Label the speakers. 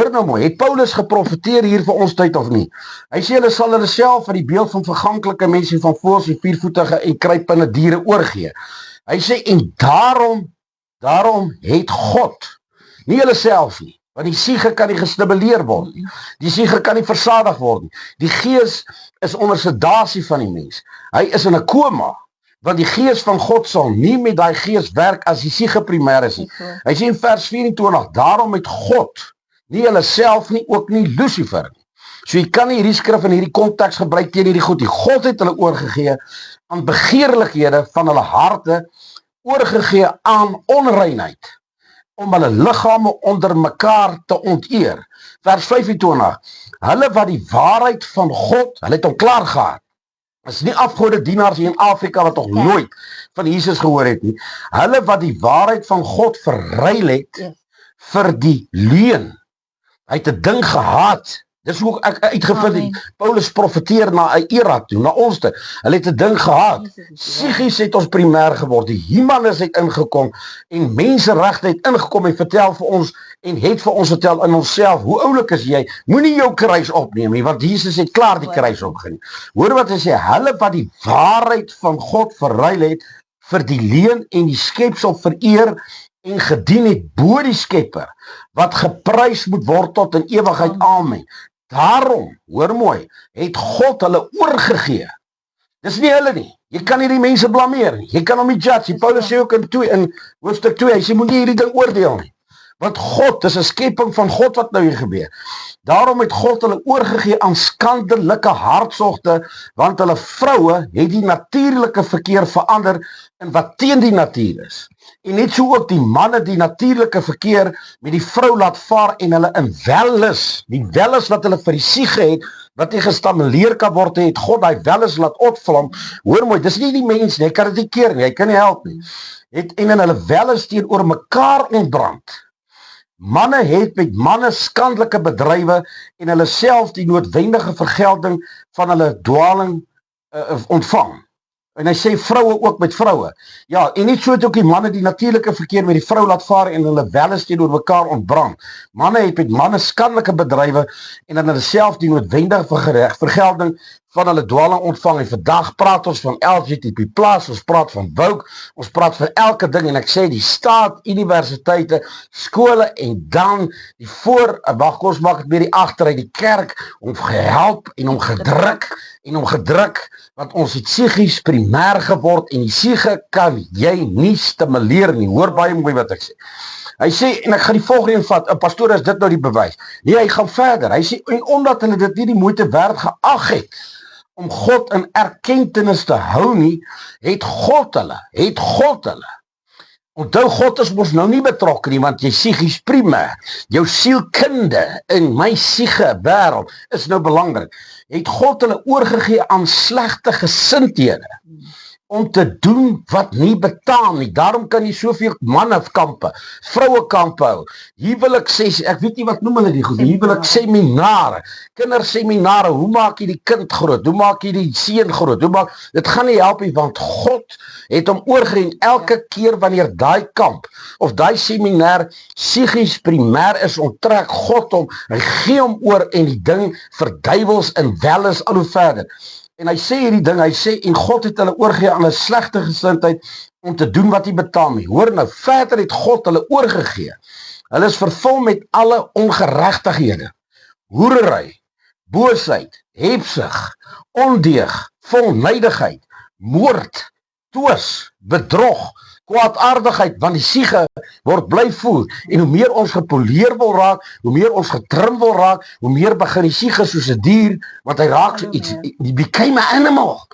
Speaker 1: Hoor nou mooi, het Paulus geprofeteer hier vir ons tyd of nie? Hy sê hulle sal hulle self vir die beeld van verganklike mense van voëls en viervoetige en kruipende diere oorgee. Hy sê en daarom het God, nie hulle self nie, want die siege kan nie gestimuleer word nie. Die siege kan nie versadig word nie. Die gees is onder sedasie van die mens. Hy is in 'n koma, want die gees van God sal nie met daai gees werk as die siege primêr is nie. Hy sê in vers 24, daarom het God, nie hulle self nie, ook nie Lucifer nie. So jy kan nie hierdie skrif in hierdie konteks gebruik teen hierdie goed nie. God het hulle oorgegee aan begeerlikhede van hulle harte, oorgegee aan onreinheid, om hulle liggame onder mekaar te onteer. Vers 25, hulle wat die waarheid van God, hulle het hom klaar gehad. Is nie afgode dienaars hier in Afrika wat nog nooit van Jesus gehoor het nie. Hulle wat die waarheid van God verruil het vir die leuen. Hy het 'n ding gehaat. Dis hoe ek uitgevind het. Paulus profeteer na 'n era toe, na ons toe. Hulle het 'n ding gehad. Psigies het ons primêr geword. Die humanis het ingekom en menseregte het ingekom en vertel vir ons en het vir ons vertel in onsself, hoe oulik is jy? Moenie jou kruis opneem nie, want Jesus het klaar die kruis opgeneem. Hoor wat hy sê, hulle wat die waarheid van God verruil het vir die leuen en die skepsel vereer en gedien het bo die Skepper, wat geprys moet word tot in ewigheid. Amen. Daarom, hoor mooi, het God hulle oorgegee. Dis nie hulle nie. Jy kan nie die mense blameer nie. Jy kan hom nie judge. Paulus sê ook in hoofstuk 2, hy sê moenie hierdie ding oordeel nie. Want God, dis 'n skepping van God wat nou hier gebeur. Daarom het God hulle oorgegee aan skandelike hartsogte, want hulle vroue het die natuurlike verkeer verander in wat teen die natuur is. En net so ook die manne die natuurlike verkeer met die vrou laat vaar en hulle in wellus, die wellus wat hulle vir die siege het, wat nie gestimuleer kan word, het God daai wellus laat opvlam. Hoor mooi, dis nie die mens nie, hy kan dit nie keer nie, hy kan nie help nie. En in hulle wellus teenoor mekaar ontbrand. Manne het met manne skandelike bedrywe en hulle self die noodwendige vergelding van hulle dwaling ontvang. En hy sê vroue ook met vroue. Ja, en nie so het ook die manne die natuurlike verkeer met die vrou laat vaar en hulle wellus teenoor mekaar ontbrand. Manne het met manne skandelike bedrywe en hulle self die noodwendige vergelding van hulle dwaling ontvang. En vandag praat ons van LGBTQ+, ons praat van woke, ons praat van elke ding en ek sê die staat, universiteite, skole en dan die wag, ons maak dit meer die agteruit, die kerk, om gehelp en om gedruk, want ons het psigies primêr geword en die siege kan jy nie stimuleer nie. Hoor baie mooi wat ek sê. Hy sê, en ek gaan die volgende een vat, 'n pastoor, is dit nou die bewys? Nee, hy gaan verder. Hy sê, en omdat hulle dit nie die moeite werd geag het om God in erkentenis te hou nie, het God hulle. Onthou, God is mos nou nie betrokke nie, want jy psigies primêr, jou sielkunde in my siege wêreld is nou belangrik. Het God hulle oorgegee aan slegte gesindhede om te doen wat nie betaam nie. Daarom kan jy soveel mannekampe, vrouekampe hou, huwelik-sessies, ek weet nie wat noem hulle die goed, huwelik-seminare, kinderseminare, hoe maak jy die kind groot, hoe maak jy die seun groot, dit gaan nie help nie, want God het hom oorgegee. Elke keer wanneer daai kamp, of daai seminar, psigies primêr is, onttrek God hom, hy gee hom oor en die ding verduivels in wellus al hoe verder. En hy sê hierdie ding, hy sê, en God het hulle oorgegee aan 'n slegte gesindheid om te doen wat nie betaam nie. Hoor nou, verder het God hulle oorgegee. Hulle is vervul met alle ongeregtighede, hoerery, boosheid, hebsug, ondeug, volnydigheid, moord, twis, bedrog, kwaadaardigheid, want die siege word bly voer, en hoe meer ons gepoleer wil raak, hoe meer ons getrim wil raak, hoe meer begin die siege soos 'n dier, want hy raak so iets, he became an animal.